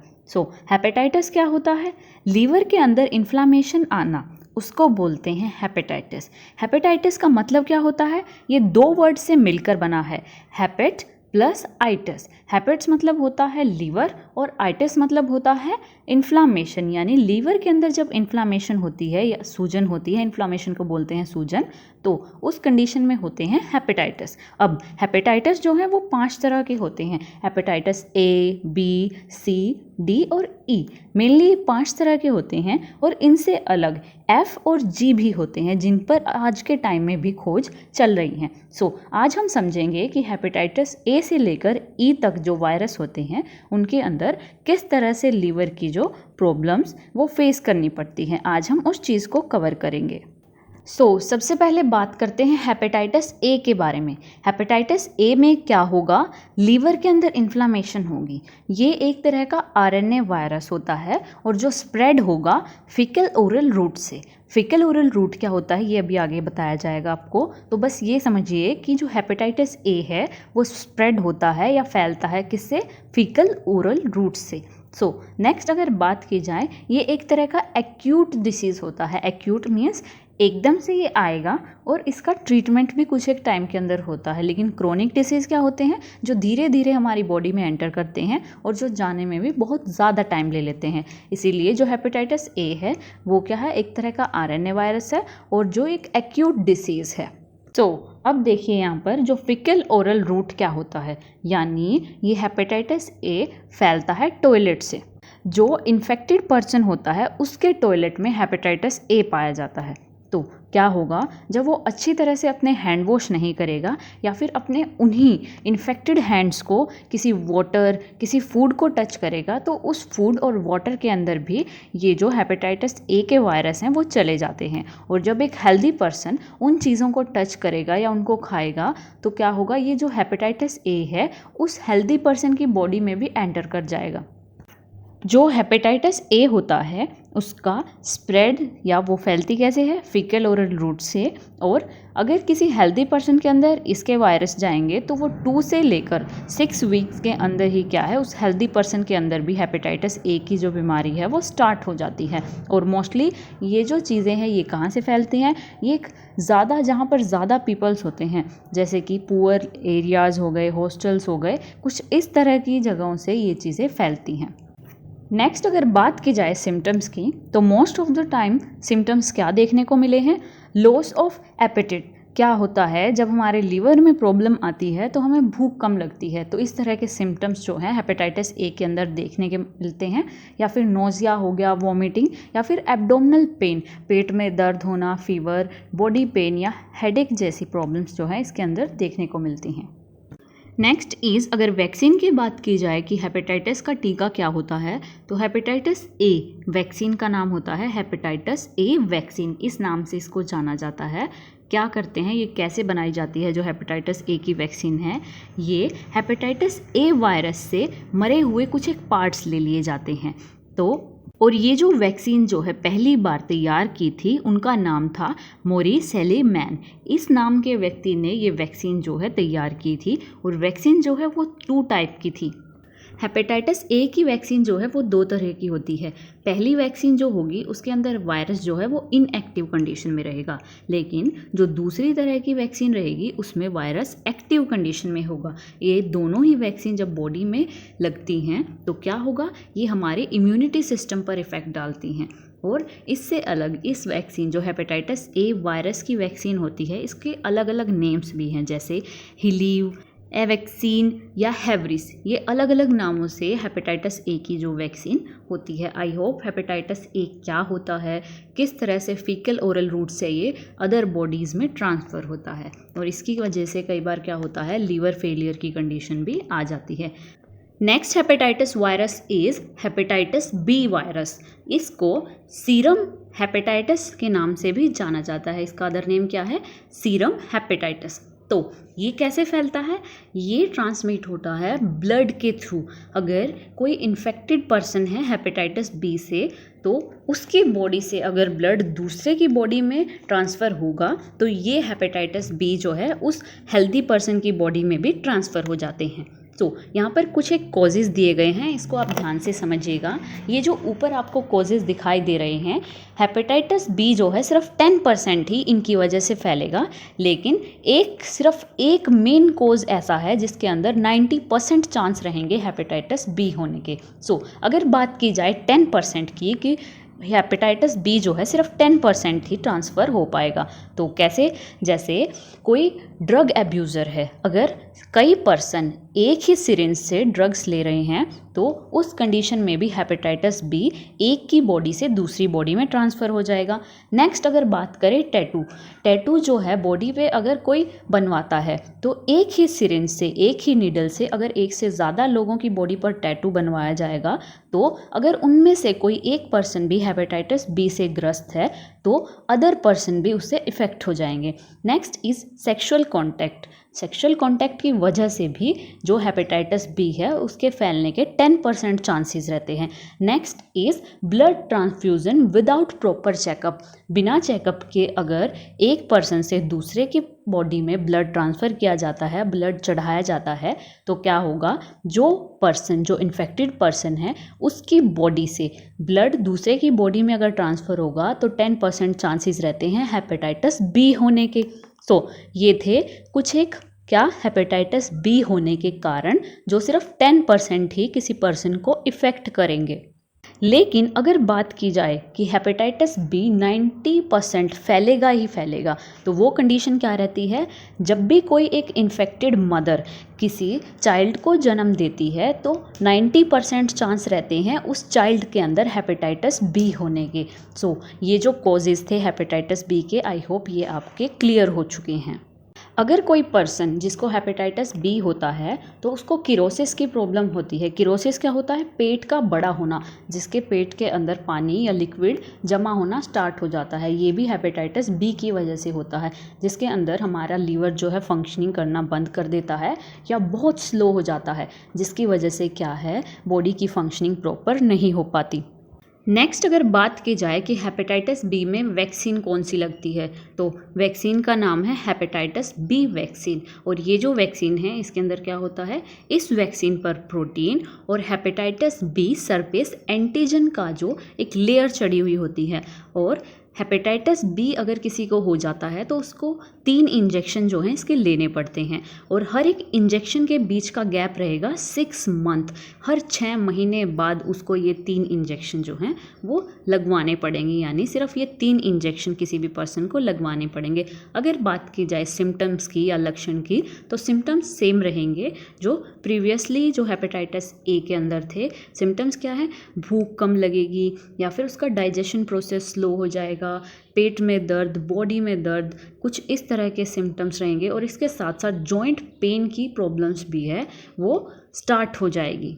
हेपेटाइटिस क्या होता है? लीवर के अंदर इन्फ्लामेशन आना, उसको बोलते हैं हेपेटाइटिस। हेपेटाइटिस का मतलब क्या होता है? ये 2 वर्ड से मिलकर बना है, हेपेट प्लस आइटिस। हेपेट्स मतलब होता है लीवर और आइटिस मतलब होता है इन्फ्लामेशन, यानी लीवर के अंदर जब इन्फ्लामेशन होती है या सूजन होती है, इन्फ्लामेशन को बोलते हैं सूजन, तो उस कंडीशन में होते हैं हेपेटाइटिस। अब हेपेटाइटिस जो है वो 5 तरह के होते हैं। Hepatitis A, B, C, D और E। मेनली 5 तरह के होते हैं और इनसे अलग F और G भी होते हैं, जिन पर आज के टाइम में भी खोज चल रही हैं। आज हम समझेंगे कि हेपेटाइटिस A से लेकर E तक जो वायरस होते हैं उनके अंदर किस तरह से लीवर की जो प्रॉब्लम्स वो फेस करनी पड़ती हैं। आज हम उस चीज़ को कवर करेंगे। सबसे पहले बात करते हैं हेपेटाइटिस A के बारे में। हेपेटाइटिस A में क्या होगा? लीवर के अंदर इन्फ्लामेशन होगी। ये एक तरह का RNA वायरस होता है और जो स्प्रेड होगा फीकल ओरल रूट से। फीकल ओरल रूट क्या होता है ये अभी आगे बताया जाएगा आपको। तो बस ये समझिए कि जो हेपेटाइटिस A है वो स्प्रेड होता है या फैलता है किससे? फीकल ओरल रूट से। नेक्स्ट अगर बात की जाए, ये एक तरह का एक्यूट डिसीज़ होता है। एक्यूट मीन्स एकदम से ये आएगा और इसका ट्रीटमेंट भी कुछ एक टाइम के अंदर होता है। लेकिन क्रोनिक डिसीज़ क्या होते हैं? जो धीरे धीरे हमारी बॉडी में एंटर करते हैं और जो जाने में भी बहुत ज़्यादा टाइम ले लेते हैं। इसीलिए जो हेपेटाइटिस A है वो क्या है? एक तरह का RNA वायरस है और जो एक एक्यूट डिसीज़ है। अब देखिए यहाँ पर जो फीकल ओरल रूट क्या होता है, यानी ये हेपेटाइटिस A फैलता है टॉयलेट से। जो इन्फेक्टेड पर्सन होता है उसके टॉयलेट में हेपेटाइटिस A पाया जाता है। तो क्या होगा? जब वो अच्छी तरह से अपने हैंड वॉश नहीं करेगा या फिर अपने उन्हीं इन्फेक्टेड हैंड्स को किसी वाटर, किसी फूड को टच करेगा, तो उस फूड और वाटर के अंदर भी ये जो हेपेटाइटिस A के वायरस हैं वो चले जाते हैं। और जब एक हेल्दी पर्सन उन चीज़ों को टच करेगा या उनको खाएगा, तो क्या होगा? ये जो हेपेटाइटिस A है उस हेल्दी पर्सन की बॉडी में भी एंटर कर जाएगा। जो हेपेटाइटिस A होता है उसका स्प्रेड या वो फैलती कैसे है? फीकल ओरल रूट से। और अगर किसी हेल्दी पर्सन के अंदर इसके वायरस जाएंगे तो वो 2 से लेकर 6 वीक्स के अंदर ही क्या है, उस हेल्दी पर्सन के अंदर भी हेपेटाइटिस A की जो बीमारी है वो स्टार्ट हो जाती है। और मोस्टली ये जो चीज़ें हैं ये कहाँ से फैलती हैं? ये ज़्यादा जहाँ पर ज़्यादा पीपल्स होते हैं, जैसे कि पुअर एरियाज़ हो गए, हॉस्टल्स हो गए, कुछ इस तरह की जगहों से ये चीज़ें फैलती हैं। नेक्स्ट अगर बात की जाए सिम्टम्स की, तो most of the time symptoms क्या देखने को मिले हैं? Loss of appetite. क्या होता है? जब हमारे लीवर में प्रॉब्लम आती है तो हमें भूख कम लगती है। तो इस तरह के सिम्टम्स जो हैं हेपेटाइटिस A के अंदर देखने के मिलते हैं। या फिर नोज़िया हो गया, वॉमिटिंग, या फिर एब्डोमिनल पेन, पेट में दर्द होना, फीवर, बॉडी पेन या हेडेक जैसी प्रॉब्लम्स जो है इसके अंदर देखने को मिलती हैं। नेक्स्ट इज़ अगर वैक्सीन की बात की जाए कि हेपेटाइटिस का टीका क्या होता है, तो हेपेटाइटिस A वैक्सीन का नाम होता है हेपेटाइटिस A वैक्सीन। इस नाम से इसको जाना जाता है। क्या करते हैं, ये कैसे बनाई जाती है जो हेपेटाइटिस A की वैक्सीन है? ये हेपेटाइटिस A वायरस से मरे हुए कुछ एक पार्ट्स ले लिए जाते हैं। और ये जो वैक्सीन जो है पहली बार तैयार की थी उनका नाम था मोरिस सेलीमैन। इस नाम के व्यक्ति ने ये वैक्सीन जो है तैयार की थी। और वैक्सीन जो है वो 2 टाइप की थी। हेपेटाइटिस A की वैक्सीन जो है वो 2 तरह की होती है। पहली वैक्सीन जो होगी उसके अंदर वायरस जो है वो इनएक्टिव कंडीशन में रहेगा, लेकिन जो दूसरी तरह की वैक्सीन रहेगी उसमें वायरस एक्टिव कंडीशन में होगा। ये दोनों ही वैक्सीन जब बॉडी में लगती हैं तो क्या होगा? ये हमारे इम्यूनिटी सिस्टम पर इफ़ेक्ट डालती हैं। और इससे अलग इस वैक्सीन जो हेपेटाइटिस ए वायरस की वैक्सीन होती है, इसके अलग अलग नेम्स भी हैं, जैसे हिलीव, एवैक्सीन या हेवरिस। ये अलग अलग नामों से हेपेटाइटिस ए की जो वैक्सीन होती है। आई होप हेपेटाइटिस ए क्या होता है, किस तरह से फीकल ओरल रूट से ये अदर बॉडीज़ में ट्रांसफ़र होता है, और इसकी वजह से कई बार क्या होता है, लीवर फेलियर की कंडीशन भी आ जाती है। Next hepatitis virus is hepatitis B virus. इसको सीरम हेपेटाइटिस के नाम से भी जाना जाता है। इसका अदर नेम क्या है, सीरम हेपेटाइटिस। तो ये कैसे फैलता है, ये ट्रांसमिट होता है ब्लड के थ्रू। अगर कोई इन्फेक्टेड पर्सन है हेपेटाइटिस बी से, तो उसकी बॉडी से अगर ब्लड दूसरे की बॉडी में ट्रांसफ़र होगा तो ये हेपेटाइटिस बी जो है उस हेल्दी पर्सन की बॉडी में भी ट्रांसफ़र हो जाते हैं। तो यहाँ पर कुछ एक कॉजेज़ दिए गए हैं, इसको आप ध्यान से समझिएगा। ये जो ऊपर आपको कॉजेज़ दिखाई दे रहे हैं, हेपेटाइटिस बी जो है सिर्फ 10% ही इनकी वजह से फैलेगा, लेकिन सिर्फ एक मेन कॉज ऐसा है जिसके अंदर 90% चांस रहेंगे हेपेटाइटिस बी होने के। अगर बात की जाए 10% की कि हेपेटाइटिस बी जो है सिर्फ 10% ही ट्रांसफ़र हो पाएगा, तो कैसे, जैसे कोई ड्रग एब्यूज़र है, अगर कई पर्सन एक ही सिरिंज से ड्रग्स ले रहे हैं तो उस कंडीशन में भी हेपेटाइटिस बी एक की बॉडी से दूसरी बॉडी में ट्रांसफ़र हो जाएगा। नेक्स्ट अगर बात करें टैटू जो है बॉडी पे अगर कोई बनवाता है तो एक ही सिरिंज से, एक ही नीडल से अगर एक से ज़्यादा लोगों की बॉडी पर टैटू बनवाया जाएगा, तो अगर उनमें से कोई एक पर्सन भी हेपेटाइटिस बी से ग्रस्त है तो अदर पर्सन भी उससे इफ़ेक्ट हो जाएंगे। नेक्स्ट इज़ सेक्सुअल कॉन्टैक्ट की वजह से भी जो हेपेटाइटिस बी है उसके फैलने के 10% चांसेस रहते हैं। Next is blood transfusion without proper checkup. बिना चेकअप के अगर एक पर्सन से दूसरे की बॉडी में ब्लड ट्रांसफ़र किया जाता है, ब्लड चढ़ाया जाता है, तो क्या होगा, जो इन्फेक्टेड पर्सन है उसकी बॉडी से ब्लड दूसरे की बॉडी में अगर ट्रांसफ़र होगा तो 10% चांसेस रहते हैं हेपेटाइटिस बी होने के। ये थे कुछ एक हेपेटाइटिस बी होने के कारण जो सिर्फ 10% ही किसी पर्सन को इफ़ेक्ट करेंगे। लेकिन अगर बात की जाए कि हेपेटाइटिस बी 90% फैलेगा ही फैलेगा, तो वो कंडीशन क्या रहती है, जब भी कोई एक इन्फेक्टेड मदर किसी चाइल्ड को जन्म देती है तो 90% चांस रहते हैं उस चाइल्ड के अंदर हेपेटाइटिस बी होने के। ये जो कॉजेज़ थे हेपेटाइटिस बी के, आई होप ये आपके क्लियर हो चुके हैं। अगर कोई पर्सन जिसको हेपेटाइटिस बी होता है तो उसको किरोसिस की प्रॉब्लम होती है। किरोसिस क्या होता है, पेट का बड़ा होना, जिसके पेट के अंदर पानी या लिक्विड जमा होना स्टार्ट हो जाता है। ये भी हेपेटाइटिस बी की वजह से होता है, जिसके अंदर हमारा लीवर जो है फंक्शनिंग करना बंद कर देता है या बहुत स्लो हो जाता है, जिसकी वजह से क्या है, बॉडी की फंक्शनिंग प्रॉपर नहीं हो पाती। नेक्स्ट अगर बात की जाए कि हेपेटाइटिस बी में वैक्सीन कौन सी लगती है, तो वैक्सीन का नाम है हेपेटाइटिस बी वैक्सीन। और ये जो वैक्सीन है इसके अंदर क्या होता है, इस वैक्सीन पर प्रोटीन और हेपेटाइटिस बी सरफेस एंटीजन का जो एक लेयर चढ़ी हुई होती है। और हेपेटाइटिस बी अगर किसी को हो जाता है तो उसको 3 इंजेक्शन जो हैं इसके लेने पड़ते हैं, और हर एक इंजेक्शन के बीच का गैप रहेगा 6 मंथ। हर 6 महीने बाद उसको ये 3 इंजेक्शन जो हैं वो लगवाने पड़ेंगे, यानी सिर्फ ये 3 इंजेक्शन किसी भी पर्सन को लगवाने पड़ेंगे। अगर बात की जाए सिम्टम्स की या लक्षण की, तो सिम्टम्स सेम रहेंगे जो प्रीवियसली जो हेपेटाइटिस ए के अंदर थे। सिम्टम्स क्या है, भूख कम लगेगी या फिर उसका डाइजेशन प्रोसेस स्लो हो जाएगा, पेट में दर्द, बॉडी में दर्द, कुछ इस तरह के सिम्टम्स रहेंगे। और इसके साथ साथ जॉइंट पेन की प्रॉब्लम्स भी है वो स्टार्ट हो जाएगी।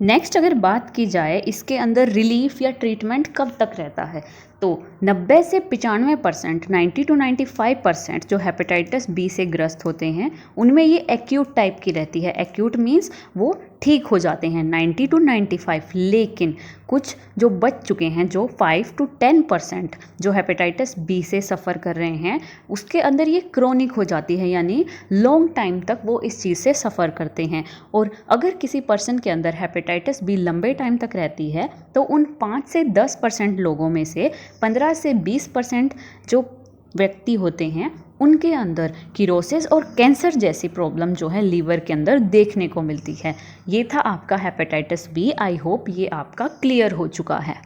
नेक्स्ट अगर बात की जाए इसके अंदर रिलीफ या ट्रीटमेंट कब तक रहता है, तो 90 से 95%, 90 to 95% जो हेपेटाइटिस बी से ग्रस्त होते हैं उनमें ये एक्यूट टाइप की रहती है। एक्यूट मीन्स वो ठीक हो जाते हैं 90 to 95। लेकिन कुछ जो बच चुके हैं, जो 5 to 10% जो हेपेटाइटिस बी से सफ़र कर रहे हैं, उसके अंदर ये क्रोनिक हो जाती है, यानी लॉन्ग टाइम तक वो इस चीज़ से सफ़र करते हैं। और अगर किसी पर्सन के अंदर हेपेटाइटिस बी लंबे टाइम तक रहती है तो उन 5 से 10% लोगों में से 15 से 20% जो व्यक्ति होते हैं उनके अंदर किरोसिस और कैंसर जैसी प्रॉब्लम जो है लीवर के अंदर देखने को मिलती है। ये था आपका हेपेटाइटिस बी। आई होप ये आपका क्लियर हो चुका है।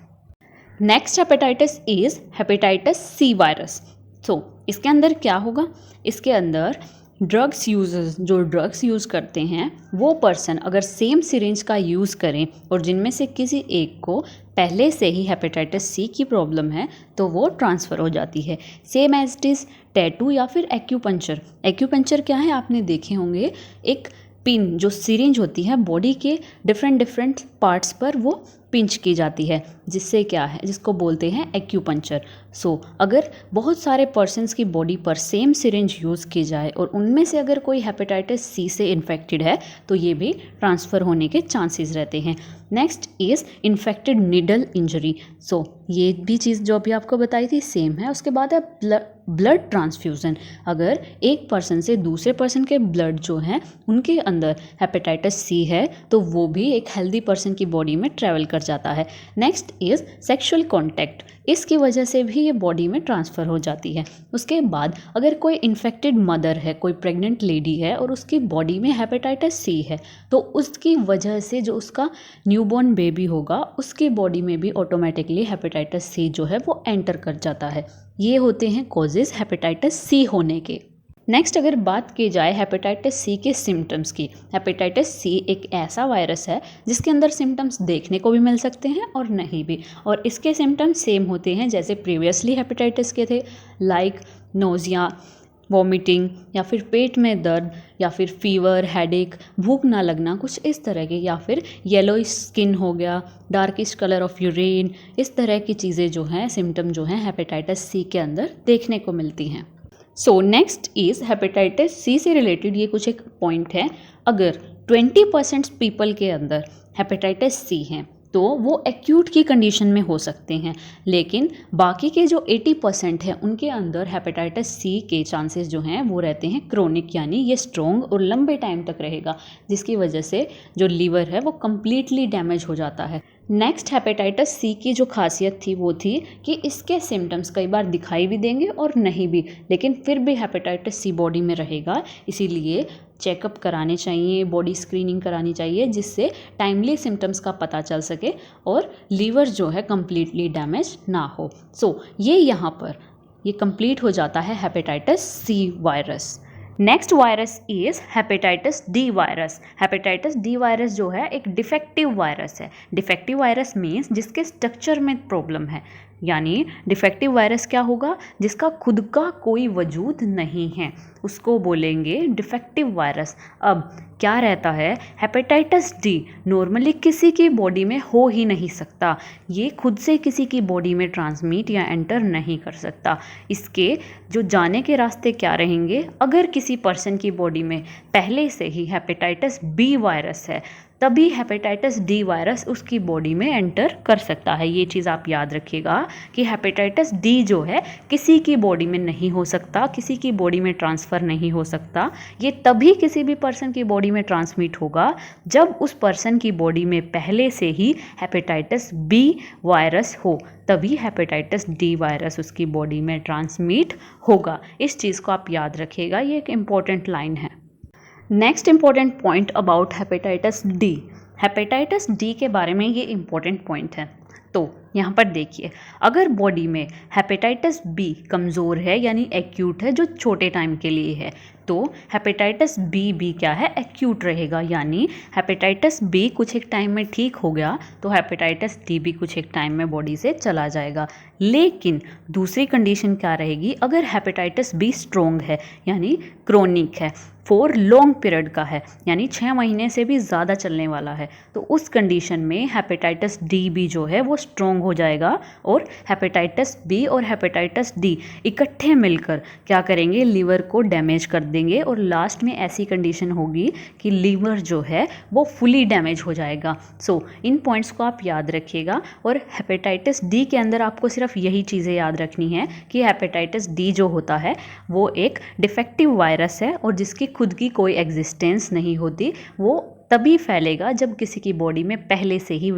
Next hepatitis is hepatitis C virus. So इसके अंदर क्या होगा, इसके अंदर ड्रग्स यूजर्स जो ड्रग्स यूज़ करते हैं वो पर्सन अगर सेम सिरिंज का यूज़ करें और जिनमें से किसी एक को पहले से ही हेपेटाइटिस सी की प्रॉब्लम है तो वो ट्रांसफ़र हो जाती है। Same as it is tattoo या फिर एक्यूपंक्चर। एक्यूपंक्चर क्या है, आपने देखे होंगे, एक पिन जो सिरिंज होती है बॉडी के डिफरेंट पार्ट्स पर वो पिंच की जाती है, जिससे क्या है, जिसको बोलते हैं एक्यूपंक्चर। सो अगर बहुत सारे पर्सन्स की बॉडी पर सेम सिरिंज यूज़ की जाए और उनमें से अगर कोई हेपेटाइटिस सी से इन्फेक्टेड है तो ये भी ट्रांसफ़र होने के चांसेस रहते हैं। Next is infected needle injury. So ये भी चीज़ जो अभी आपको बताई थी सेम है। उसके बाद है ब्लड ट्रांसफ्यूज़न। अगर एक पर्सन से दूसरे पर्सन के ब्लड जो हैं उनके अंदर हेपेटाइटिस सी है तो वो भी एक हेल्दी पर्सन की बॉडी में ट्रैवल कर जाता है। Next is sexual contact. इसकी वजह से भी ये बॉडी में ट्रांसफ़र हो जाती है। उसके बाद अगर कोई इन्फेक्टेड मदर है, कोई प्रेग्नेंट लेडी है और उसकी बॉडी में हेपेटाइटिस सी है तो उसकी वजह से जो उसका न्यूबॉर्न बेबी होगा उसकी बॉडी में भी ऑटोमेटिकली हेपेटाइटिस सी जो है वो एंटर कर जाता है। ये होते हैं कॉजेज़ हेपेटाइटिस सी होने के। नेक्स्ट अगर बात की जाए हेपेटाइटिस सी के सिम्टम्स की, हेपेटाइटिस सी एक ऐसा वायरस है जिसके अंदर सिम्टम्स देखने को भी मिल सकते हैं और नहीं भी, और इसके सिम्टम्स सेम होते हैं जैसे प्रीवियसली हेपेटाइटिस के थे, लाइक नोज़िया, वॉमिटिंग या फिर पेट में दर्द या फिर फीवर, हेडेक, भूख ना लगना, कुछ इस तरह के, या फिर येलो स्किन हो गया, डार्किश कलर ऑफ यूरिन, इस तरह की चीज़ें जो हैं, सिम्टम जो हैं हेपेटाइटिस सी के अंदर देखने को मिलती हैं। So next is hepatitis C से रिलेटेड ये कुछ एक पॉइंट है। अगर 20% पीपल के अंदर हेपेटाइटिस सी हैं तो वो एक्यूट की कंडीशन में हो सकते हैं, लेकिन बाकी के जो 80% हैं उनके अंदर हेपेटाइटिस सी के चांसेस जो हैं वो रहते हैं क्रोनिक, यानी ये स्ट्रॉन्ग और लंबे टाइम तक रहेगा, जिसकी वजह से जो लीवर है वो कम्प्लीटली डैमेज हो जाता है। नेक्स्ट हेपेटाइटिस सी की जो खासियत थी वो थी कि इसके सिम्टम्स कई बार दिखाई भी देंगे और नहीं भी, लेकिन फिर भी हेपेटाइटिस सी बॉडी में रहेगा, इसीलिए चेकअप कराने चाहिए, बॉडी स्क्रीनिंग करानी चाहिए, जिससे टाइमली सिम्टम्स का पता चल सके और लीवर जो है कम्प्लीटली डैमेज ना हो। सो ये यहाँ पर ये कंप्लीट हो जाता है hepatitis C virus. Next virus is hepatitis D virus. Hepatitis D virus जो है एक डिफेक्टिव वायरस है। डिफेक्टिव वायरस मीन्स जिसके स्ट्रक्चर में प्रॉब्लम है, यानी डिफेक्टिव वायरस क्या होगा, जिसका खुद का कोई वजूद नहीं है, उसको बोलेंगे डिफेक्टिव वायरस। अब क्या रहता है, हेपेटाइटिस डी नॉर्मली किसी की बॉडी में हो ही नहीं सकता, ये खुद से किसी की बॉडी में ट्रांसमिट या एंटर नहीं कर सकता। इसके जो जाने के रास्ते क्या रहेंगे, अगर किसी पर्सन की बॉडी में पहले से ही हेपेटाइटिस बी वायरस है तभी हेपेटाइटिस डी वायरस उसकी बॉडी में एंटर कर सकता है। ये चीज़ आप याद रखिएगा कि हेपेटाइटिस डी जो है किसी की बॉडी में नहीं हो सकता, किसी की बॉडी में ट्रांसफ़र नहीं हो सकता। ये तभी किसी भी पर्सन की बॉडी में ट्रांसमिट होगा जब उस पर्सन की बॉडी में पहले से ही हेपेटाइटिस बी वायरस हो, तभी हेपेटाइटिस डी वायरस उसकी बॉडी में ट्रांसमिट होगा। इस चीज़ को आप याद रखिएगा, ये एक इम्पॉर्टेंट लाइन है। Next important point about hepatitis D. Hepatitis D के बारे में ये इम्पॉर्टेंट पॉइंट है। तो यहाँ पर देखिए, अगर बॉडी में हेपेटाइटिस बी कमज़ोर है यानी एक्यूट है, जो छोटे टाइम के लिए है, तो हेपेटाइटिस बी भी क्या है, एक्यूट रहेगा, यानी हेपेटाइटिस बी कुछ एक टाइम में ठीक हो गया तो हेपेटाइटिस डी भी कुछ एक टाइम में बॉडी से चला जाएगा। लेकिन दूसरी कंडीशन क्या रहेगी, अगर हेपेटाइटिस बी स्ट्रॉन्ग है यानी क्रोनिक है, फॉर लॉन्ग पीरियड का है, यानी 6 महीने से भी ज़्यादा चलने वाला है, तो उस कंडीशन में हेपेटाइटिस डी भी जो है वो स्ट्रॉन्ग हो जाएगा और हेपेटाइटिस बी और हेपेटाइटिस डी इकट्ठे मिलकर क्या करेंगे, लीवर को डैमेज कर देंगे और लास्ट में ऐसी कंडीशन होगी कि लीवर जो है वो फुली डैमेज हो जाएगा। सो इन पॉइंट्स को आप याद रखिएगा। और हेपेटाइटिस डी के अंदर आपको सिर्फ यही चीज़ें याद रखनी है कि हेपेटाइटिस डी जो होता है वो एक डिफेक्टिव वायरस है और जिसकी खुद की कोई एग्जिस्टेंस नहीं होती, वो तभी फैलेगा जब किसी की बॉडी में पहले से ही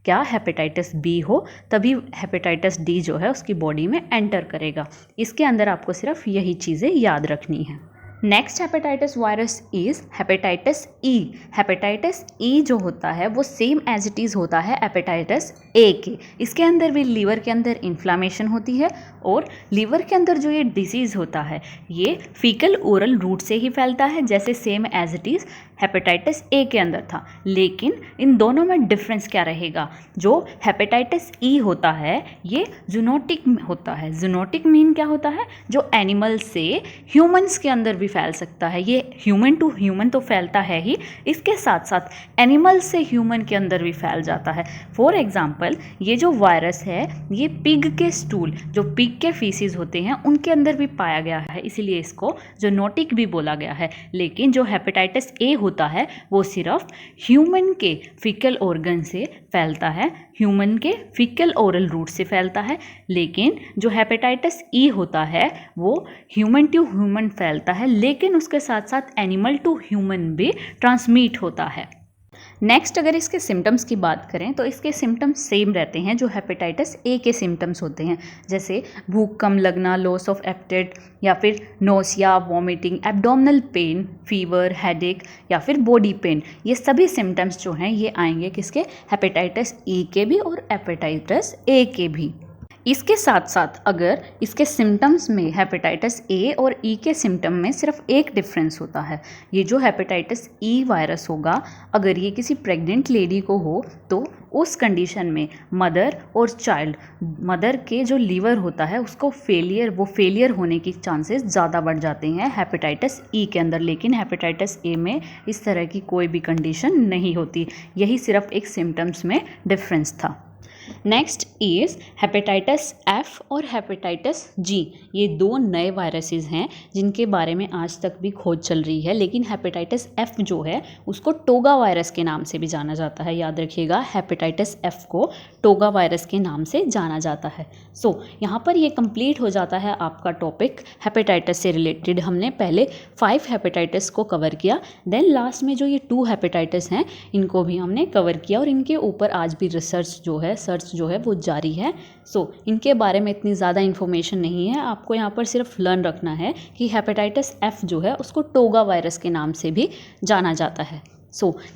क्या हेपेटाइटिस बी हो, तभी हेपेटाइटिस डी जो है उसकी बॉडी में एंटर करेगा। इसके अंदर आपको सिर्फ यही चीज़ें याद रखनी है। Next hepatitis virus is hepatitis E. Hepatitis E जो होता है वो सेम एज इट इज़ होता है हेपेटाइटिस ए के। इसके अंदर भी लीवर के अंदर इन्फ्लामेशन होती है और लीवर के अंदर जो ये डिजीज़ होता है ये फीकल ओरल रूट से ही फैलता है, जैसे same as it is hepatitis A के अंदर था। लेकिन इन दोनों में डिफरेंस क्या रहेगा? जो हेपेटाइटिस ई होता है ये जूनोटिक होता है। जूनोटिक मीन क्या होता है? जो एनिमल से ह्यूमंस के अंदर भी फैल सकता है। ये ह्यूमन टू ह्यूमन तो फैलता है ही, इसके साथ साथ एनिमल से ह्यूमन के अंदर भी फैल जाता है। फॉर एग्जाम्पल ये जो वायरस है ये पिग के स्टूल, जो पिग के फीसिस होते हैं उनके अंदर भी पाया गया है, इसीलिए इसको जूनोटिक भी बोला गया है। लेकिन जो हेपेटाइटिस ए होता है वो सिर्फ ह्यूमन के फीकल ऑर्गन से फैलता है, ह्यूमन के फीकल ओरल रूट से फैलता है। लेकिन जो हेपेटाइटिस ई होता है वो ह्यूमन टू ह्यूमन फैलता है, लेकिन उसके साथ साथ एनिमल टू ह्यूमन भी ट्रांसमिट होता है। नेक्स्ट अगर इसके सिम्टम्स की बात करें तो इसके सिम्टम्स सेम रहते हैं जो हेपेटाइटिस ए के सिम्टम्स होते हैं, जैसे भूख कम लगना, लॉस ऑफ एपेटाइट या फिर nausea, vomiting, abdominal pain, fever, headache या फिर बॉडी पेन। ये सभी सिम्टम्स जो हैं ये आएंगे किसके? हेपेटाइटिस ई के भी और हेपेटाइटिस ए के भी। इसके साथ साथ अगर इसके सिम्टम्स में हेपेटाइटिस ए और ई के सिम्टम में सिर्फ एक डिफरेंस होता है। ये जो हेपेटाइटिस ई वायरस होगा अगर ये किसी प्रेग्नेंट लेडी को हो तो उस कंडीशन में मदर और चाइल्ड, मदर के जो लीवर होता है उसको फेलियर होने की चांसेस ज़्यादा बढ़ जाते हैं हेपेटाइटिस ई के अंदर। लेकिन हेपेटाइटिस ए में इस तरह की कोई भी कंडीशन नहीं होती। यही सिर्फ एक सिम्टम्स में डिफरेंस था। नेक्स्ट इज़ हेपेटाइटिस एफ और हेपेटाइटिस जी। ये दो नए वायरसेस हैं जिनके बारे में आज तक भी खोज चल रही है। लेकिन हेपेटाइटिस एफ जो है उसको टोगा वायरस के नाम से भी जाना जाता है। याद रखिएगा, हेपेटाइटिस एफ को टोगा वायरस के नाम से जाना जाता है। यहाँ पर ये कंप्लीट हो जाता है आपका टॉपिक हेपेटाइटिस से रिलेटेड। हमने पहले 5 हेपेटाइटिस को कवर किया, देन लास्ट में जो ये 2 हेपेटाइटिस हैं इनको भी हमने कवर किया और इनके ऊपर आज भी रिसर्च जो है वो जारी है। इनके बारे में इतनी ज़्यादा इन्फॉर्मेशन नहीं है, आपको यहाँ पर सिर्फ लर्न रखना है कि हेपेटाइटिस एफ जो है उसको टोगा वायरस के नाम से भी जाना जाता है।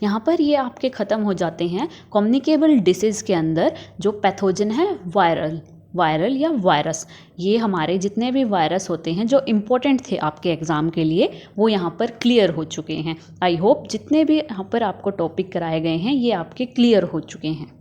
यहाँ पर ये आपके ख़त्म हो जाते हैं कम्युनिकेबल डिसीज़ के अंदर जो पैथोजन है वायरल या वायरस। ये हमारे जितने भी वायरस होते हैं जो इम्पोर्टेंट थे आपके एग्ज़ाम के लिए वो यहाँ पर क्लियर हो चुके हैं। आई होप जितने भी यहाँ पर आपको टॉपिक कराए गए हैं ये आपके क्लियर हो चुके हैं।